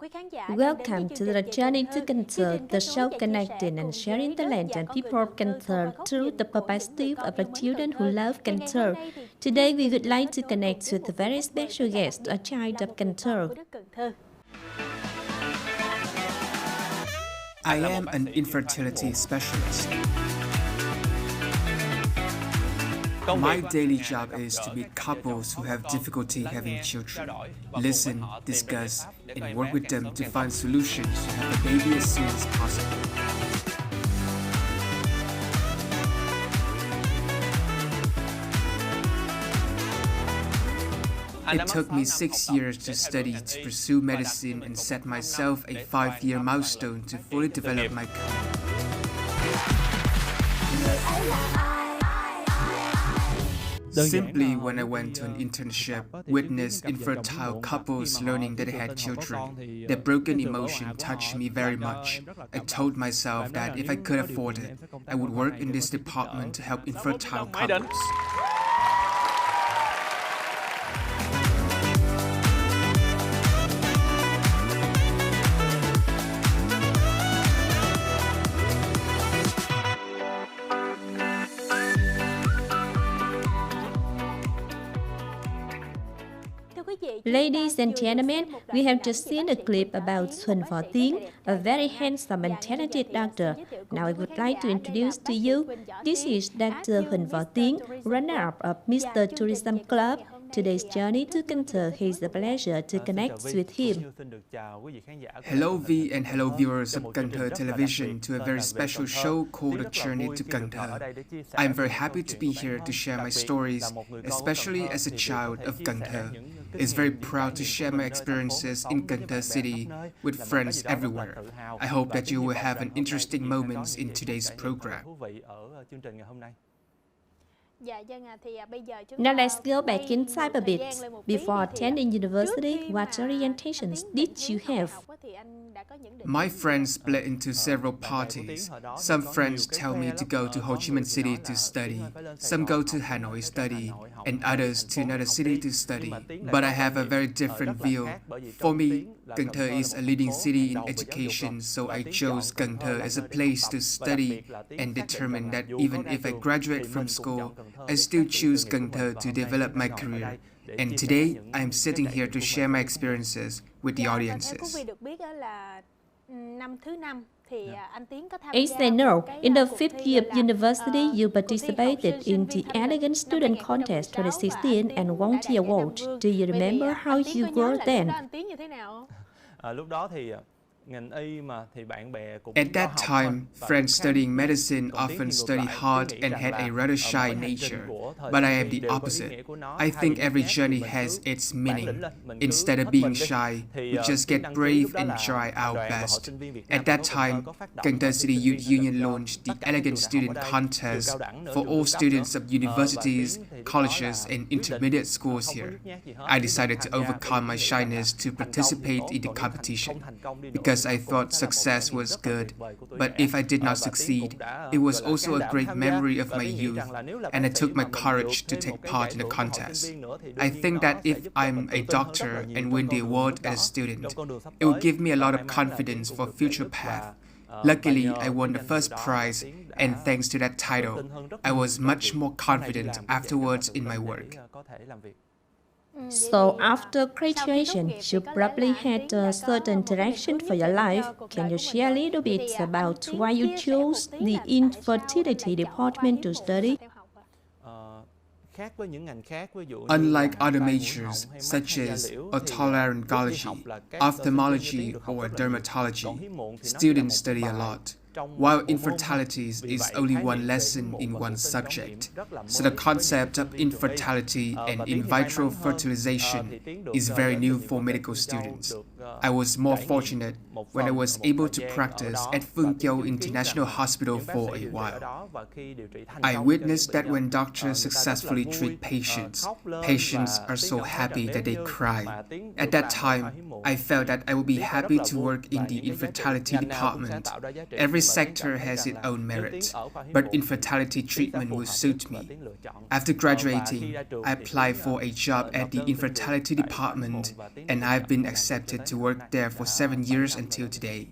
quý khán giả Welcome to the journey to Cad N THIu, the show connecting and sharing talent and people of Cad N THIu through the perspective of the children who love Cad N THIu. Today we would like to connect with a very special guest, a child of Cad N THIu. I am an infertility specialist. My daily job is to meet couples who have difficulty having children, listen, discuss, and work with them to find solutions to have a baby as soon as possible. It took me 6 years to study to pursue medicine and set myself a 5-year milestone to fully develop my career. Simply when I went to an internship, witnessed infertile couples learning that they had children. Their broken emotion touched me very much. I told myself that if I could afford it, I would work in this department to help infertile couples. Ladies and gentlemen, we have just seen a clip about Tiến, a very handsome and talented doctor. Now I would like to introduce to you, this is Dr. Tiến, runner-up of Mr. Tourism Club. Today's journey to Cad N THIu, it's a pleasure to connect with him. Hello V and hello viewers of Cad N THIu television to a very special show called A Journey to Cad N THIu. I am very happy to be here to share my stories, especially as a child of Cad N THIu. It's very proud to share my experiences in Cad N THIu City with friends everywhere. I hope that you will have an interesting moments in today's program. Now let's go back in time a bit. Before attending university, what orientations did you have? My friends split into several parties. Some friends tell me to go to Ho Chi Minh City to study, some go to Hanoi study, and others to another city to study. But I have a very different view. For me, Cad N THIu is a leading city in education, so I chose Cad N THIu as a place to study and determined that even if I graduate from school, I still choose Cad N THIu to develop my career. And today, I am sitting here to share my experiences with the audiences. As I know, in the 5th year of university, you participated in the Elegant Student Contest 2016 and won the award. Do you remember how you were then? At that time, friends studying medicine often study hard and had a rather shy nature, but I am the opposite. I think every journey has its meaning. Instead of being shy, we just get brave and try our best. At that time, Cad N THIu City Youth Union launched the Elegant Student Contest for all students of universities, colleges, and intermediate schools here. I decided to overcome my shyness to participate in the competition, because I thought success was good, but if I did not succeed, it was also a great memory of my youth, and I took my courage to take part in the contest. I think that if I'm a doctor and win the award as a student, it will give me a lot of confidence for future path. Luckily, I won the first prize, and thanks to that title, I was much more confident afterwards in my work. So after graduation, you probably had a certain direction for your life. Can you share a little bit about why you chose the infertility department to study? Unlike other majors, such as otolaryngology, ophthalmology, or dermatology, students study a lot, while infertility is only one lesson in one subject. So the concept of infertility and in vitro fertilization is very new for medical students. I was more fortunate when I was able to practice at Phương International Hospital for a while. I witnessed that when doctors successfully treat patients, patients are so happy that they cry. At that time, I felt that I would be happy to work in the infertility department. Every sector has its own merits, but infertility treatment will suit me. After graduating, I applied for a job at the infertility department, and I've been accepted to worked there for 7 years until today.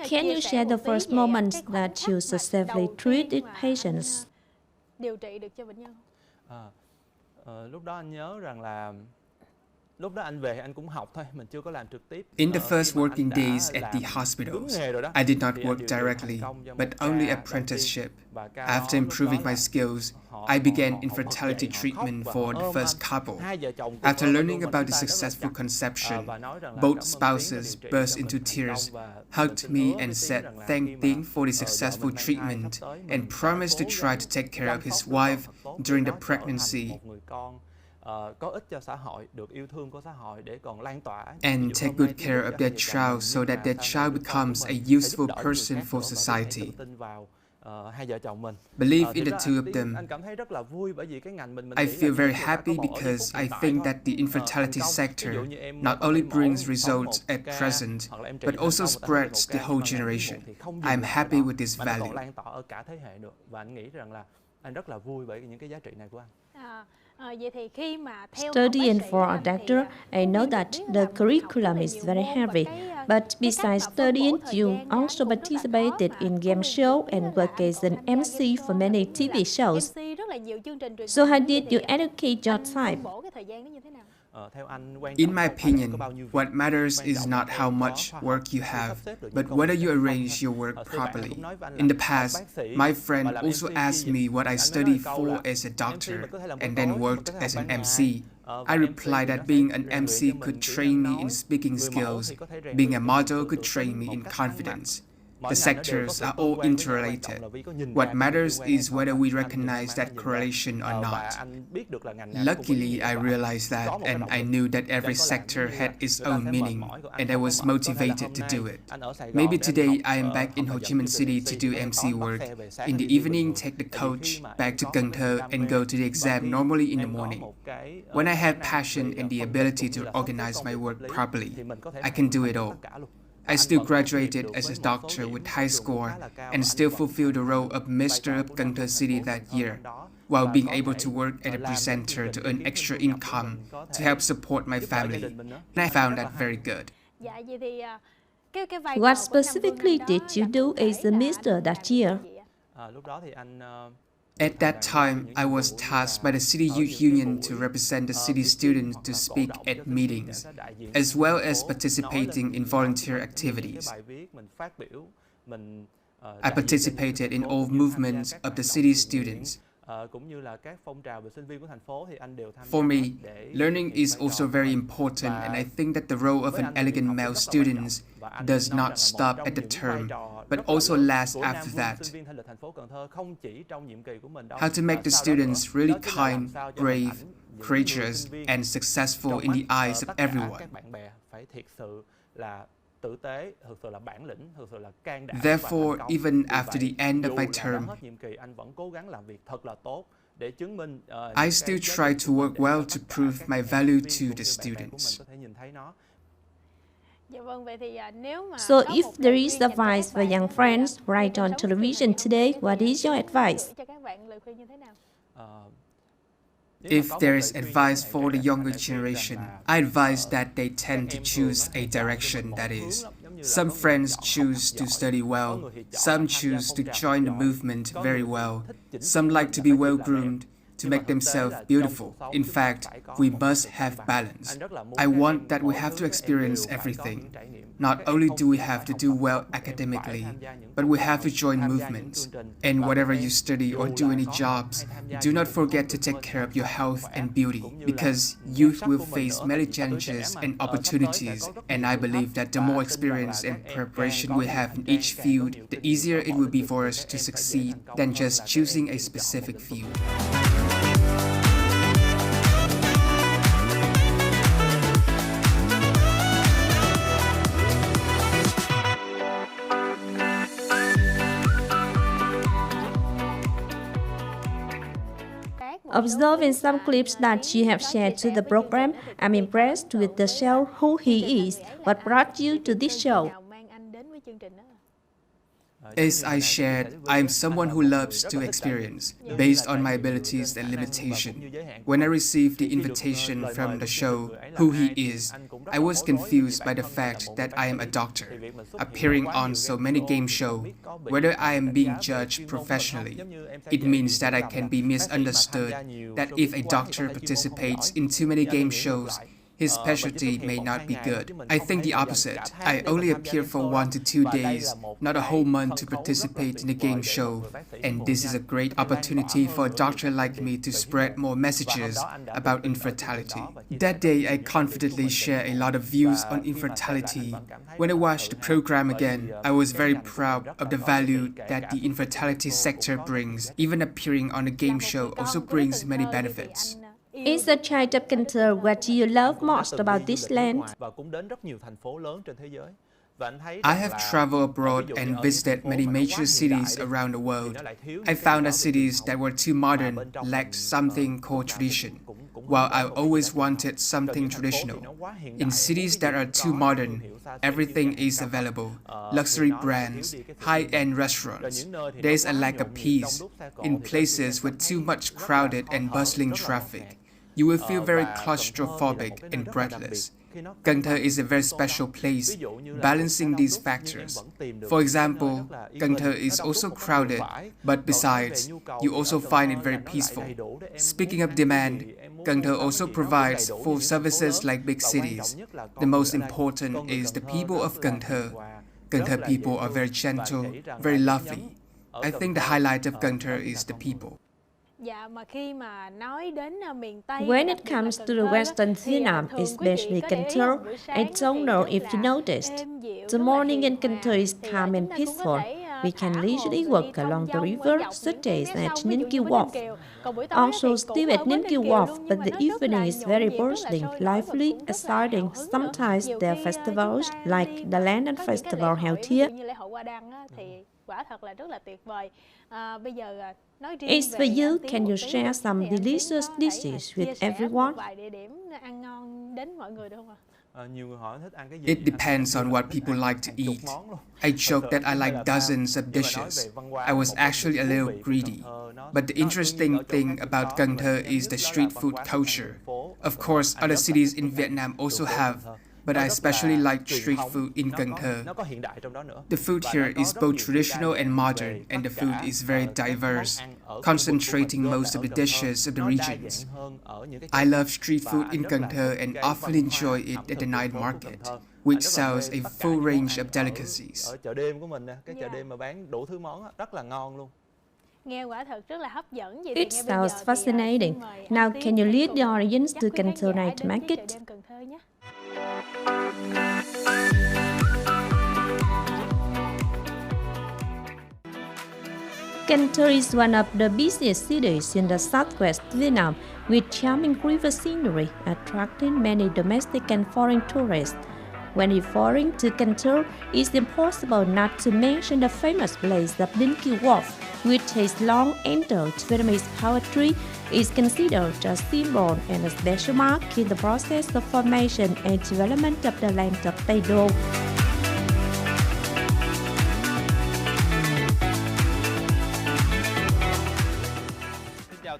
Can you share the first moments that you successfully treated patients? Điều trị được cho bệnh nhân? Lúc đó anh nhớ rằng là lúc đó anh về anh cũng học thôi, mình chưa có làm trực tiếp. In the first working days at the hospitals, I did not work directly, but only apprenticeship. After improving my skills, I began infertility treatment for the first couple. After learning about the successful conception, both spouses burst into tears, hugged me and said thank Tiến for the successful treatment and promised to try to take care of his wife during the pregnancy and take good care of their child so that their child becomes a useful person for society. Believe in the two of them. I feel very happy because I think that the infertility sector not only brings results at present, but also spreads the whole generation. I am happy with this value. Studying for a doctor, I know that the curriculum is very heavy. But besides studying, you also participated in game show and worked as an MC for many TV shows. So how did you allocate your time? In my opinion, what matters is not how much work you have, but whether you arrange your work properly. In the past, my friend also asked me what I studied for as a doctor and then worked as an MC. I replied that being an MC could train me in speaking skills, being a model could train me in confidence. The sectors are all interrelated. What matters is whether we recognize that correlation or not. Luckily, I realized that, and I knew that every sector had its own meaning, and I was motivated to do it. Maybe today I am back in Ho Chi Minh City to do MC work. In the evening, take the coach back to Cad N THiand go to the exam normally in the morning. When I have passion and the ability to organize my work properly, I can do it all. I still graduated as a doctor with high score and still fulfill the role of Mr. of Cad N THiCity that year, while being able to work as a presenter to earn extra income to help support my family. And I found that very good. What specifically did you do as a Mr. that year? At that time, I was tasked by the City Youth Union to represent the city students to speak at meetings, as well as participating in volunteer activities. I participated in all movements of the city students. For me, learning is also very important, and I think that the role of an elegant male student does not stop at the term, but also lasts after that. How to make the students really kind, brave, courageous, and successful in the eyes of everyone. Therefore, even after the end of my term, I still try to work well to prove my value to the students. So if there is advice for young friends right on television today, what is your advice? If there is advice for the younger generation, I advise that they tend to choose a direction, that is. Some friends choose to study well, some choose to join the movement very well, some like to be well-groomed, to make themselves beautiful. In fact, we must have balance. I want that we have to experience everything. Not only do we have to do well academically, but we have to join movements. And whatever you study or do any jobs, do not forget to take care of your health and beauty, because youth will face many challenges and opportunities, and I believe that the more experience and preparation we have in each field, the easier it will be for us to succeed than just choosing a specific field. Observing some clips that you have shared to the program, I'm impressed with the show Who He Is. What brought you to this show? As I shared, I am someone who loves to experience, based on my abilities and limitation. When I received the invitation from the show, Who He Is, I was confused by the fact that I am a doctor, appearing on so many game shows. Whether I am being judged professionally, it means that I can be misunderstood, that if a doctor participates in too many game shows, his specialty may not be good. I think the opposite. I only appear for 1 to 2 days, not a whole month to participate in a game show. And this is a great opportunity for a doctor like me to spread more messages about infertility. That day, I confidently share a lot of views on infertility. When I watched the program again, I was very proud of the value that the infertility sector brings. Even appearing on a game show also brings many benefits. Is the child of Cần Thơ what you love most about this land? I have traveled abroad and visited many major cities around the world. I found that cities that were too modern lacked something called tradition, while I always wanted something traditional. In cities that are too modern, everything is available. Luxury brands, high-end restaurants. There is a lack of peace. In places with too much crowded and bustling traffic, you will feel very claustrophobic and breathless. Cần Thơ is a very special place, balancing these factors. For example, Cần Thơ is also crowded, but besides, you also find it very peaceful. Speaking of demand, Cần Thơ also provides full services like big cities. The most important is the people of Cần Thơ. Cần Thơ people are very gentle, very lovely. I think the highlight of Cần Thơ is the people. When it comes to the Western Vietnam, especially Cần Thơ, I don't know if you noticed. The morning in Cần Thơ is calm and peaceful. We can leisurely walk along the river, such as at Ninh Kiều Wharf. Also still at Ninh Kiều Wharf, but the evening is very bustling, lively, exciting. Sometimes there are festivals, like the Lantern Festival held here. As for you, can you share some delicious dishes with everyone? It depends on what people like to eat. I joke that I like dozens of dishes. I was actually a little greedy. But the interesting thing about Cần Thơ is the street food culture. Of course, other cities in Vietnam also have, but I especially like street food in Cần Thơ. The food here is both traditional and modern, and the food is very diverse, concentrating most of the dishes of the regions. I love street food in Cần Thơ and often enjoy it at the night market, which sells a full range of delicacies. It sounds fascinating. Now, can you lead the audience to Cần Thơ night market? Cần Thơ is one of the busiest cities in the southwest Vietnam, with charming river scenery, attracting many domestic and foreign tourists. When referring to Cần Thơ, it's impossible not to mention the famous place of Ninh Kiều Wharf, which has long entered Vietnamese poetry, is considered a symbol and a special mark in the process of formation and development of the land of Tây Đô.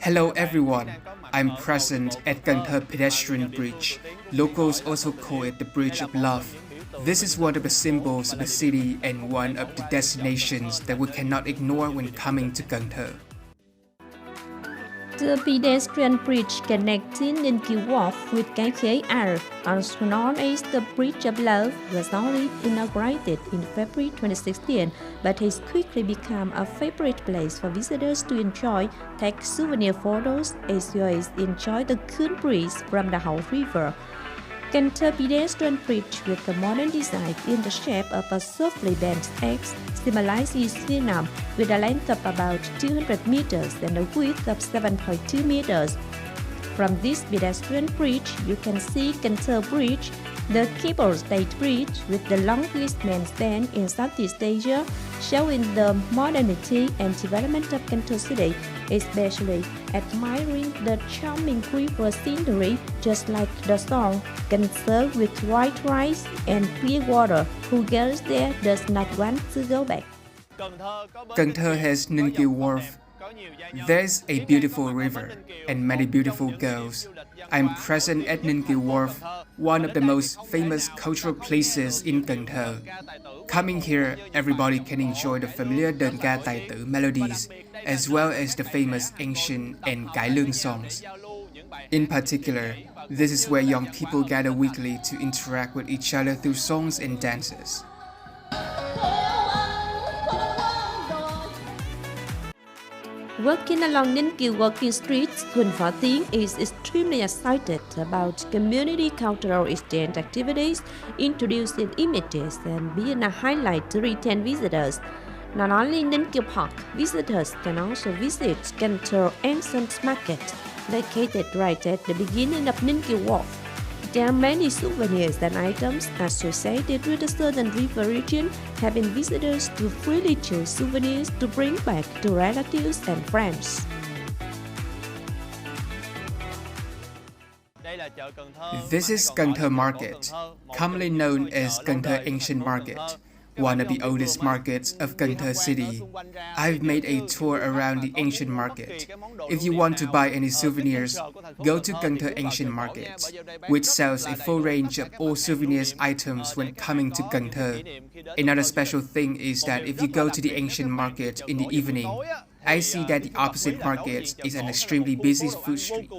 Hello everyone, I'm present at Cần Thơ Pedestrian Bridge. Locals also call it the Bridge of Love. This is one of the symbols of the city and one of the destinations that we cannot ignore when coming to Cần Thơ. The pedestrian bridge connecting Ninh Kiều Wharf with Cái Khế R, also known as the Bridge of Love, was only inaugurated in February 2016, but has quickly become a favorite place for visitors to enjoy, take souvenir photos, as well as enjoy the cool breeze from the Hậu River. CAD N THIu pedestrian bridge with a modern design in the shape of a softly bent X symbolizes Vietnam with a length of about 200 meters and a width of 7.2 meters. From this pedestrian bridge, you can see CAD N THIu Bridge, the cable stayed bridge with the longest main span in Southeast Asia, showing the modernity and development of CAD N THIu city, especially admiring the charming river scenery, just like the song CAD N THIu with white rice and clear water. Who goes there does not want to go back. Cần Thơ has Ninh Kiều Wharf. There's a beautiful river and many beautiful girls. I'm present at Ninh Kiều Wharf, one of the most famous cultural places in Cần Thơ. Coming here, everybody can enjoy the familiar đơn ca tài tử melodies, as well as the famous ancient and cải lương songs. In particular, this is where young people gather weekly to interact with each other through songs and dances. Walking along Ninh Kiều walking streets, Huỳnh Tiến is extremely excited about community cultural exchange activities, introducing images and being a highlight to retain visitors. Not only in Ninh Kiều Park, visitors can also visit Cad N THiAncient Market, located right at the beginning of Ninh Kiều Wharf. There are many souvenirs and items associated with the southern river region, having visitors to freely choose souvenirs to bring back to relatives and friends. This is Cad N THiMarket, commonly known as Cad N THiAncient Market, one of the oldest markets of Cad N THiCity. I've made a tour around the ancient market. If you want to buy any souvenirs, go to Cad N THiAncient Market, which sells a full range of all souvenirs items when coming to Cad N THiAnother special thing is that if you go to the ancient market in the evening, I see that the opposite market is an extremely busy food street.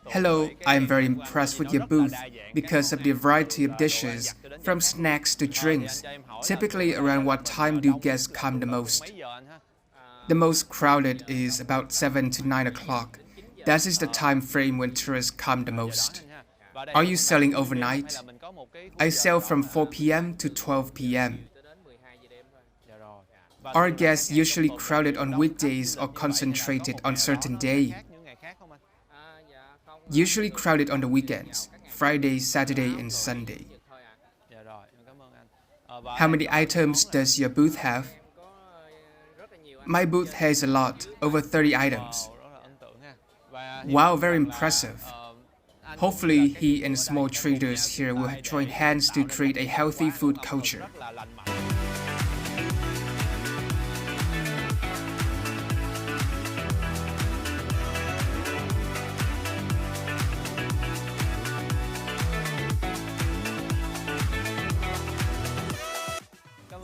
Hello, I am very impressed with your booth because of the variety of dishes, from snacks to drinks. Typically, around what time do guests come the most? The most crowded is about 7 to 9 o'clock. That is the time frame when tourists come the most. Are you selling overnight? I sell from 4 p.m. to 12 p.m. Are guests usually crowded on weekdays or concentrated on certain day? Usually crowded on the weekends, Friday, Saturday, and Sunday. How many items does your booth have? My booth has a lot, over 30 items. Wow, very impressive. Hopefully, he and small traders here will join hands to create a healthy food culture.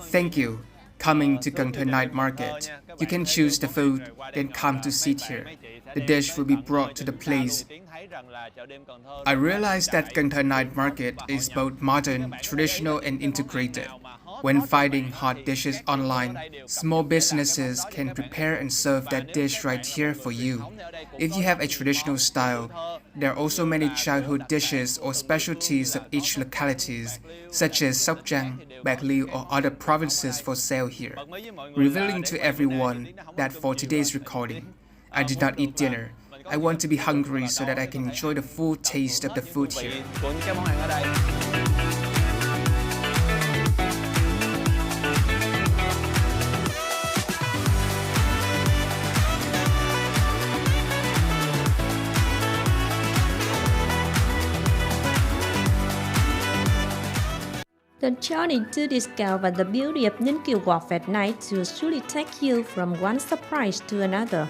Thank you. Coming to Cad N THiNight Market, you can choose the food, then come to sit here. The dish will be brought to the place. I realized that Cad N THiNight Market is both modern, traditional, and integrated. When finding hot dishes online, small businesses can prepare and serve that dish right here for you. If you have a traditional style, there are also many childhood dishes or specialties of each localities, such as Sóc Trăng, Bạc Liêu, or other provinces for sale here, revealing to everyone that for today's recording, I did not eat dinner. I want to be hungry so that I can enjoy the full taste of the food here. The journey to discover the beauty of Ninh Kiều Wharf at night will surely take you from one surprise to another.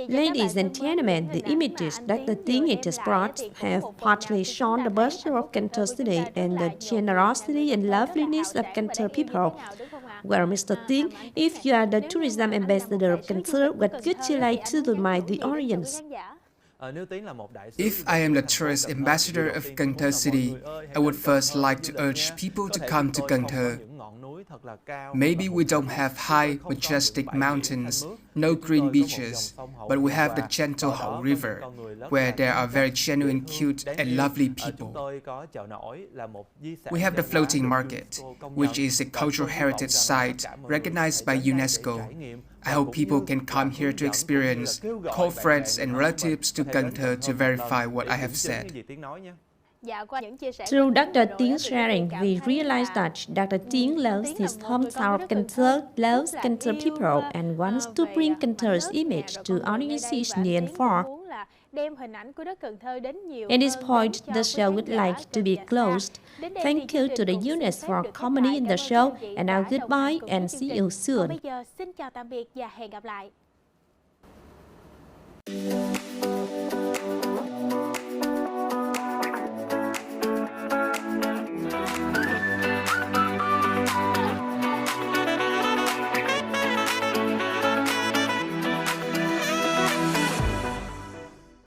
Ladies and gentlemen, the images that the Tiến has brought have partly shown the bustle of Cad N THiCity and the generosity and loveliness of Cad N THipeople. Well, Mr. Tiến, if you are the tourism ambassador of Cad N THiwhat would you like to remind the audience? If I am the tourist ambassador of Cad N THiCity, I would first like to urge people to come to Cad N THiMaybe we don't have high, majestic mountains, no green beaches, but we have the gentle Hậu River, where there are very genuine, cute, and lovely people. We have the floating market, which is a cultural heritage site recognized by UNESCO. I hope people can come here to experience, call friends and relatives to Cad N THito verify what I have said. Through Dr. Tiến sharing, we realized that Dr. Tiến loves his hometown of Cad NTHiu, loves Cad NTHiu people, and wants to bring Cad NTHiu's image to audiences near and far. At this point, the show would like to be closed. Thank you to the units for comedy in the show, and now goodbye and see you soon. Bây giờ xin chào tạm biệt và hẹn gặp lại.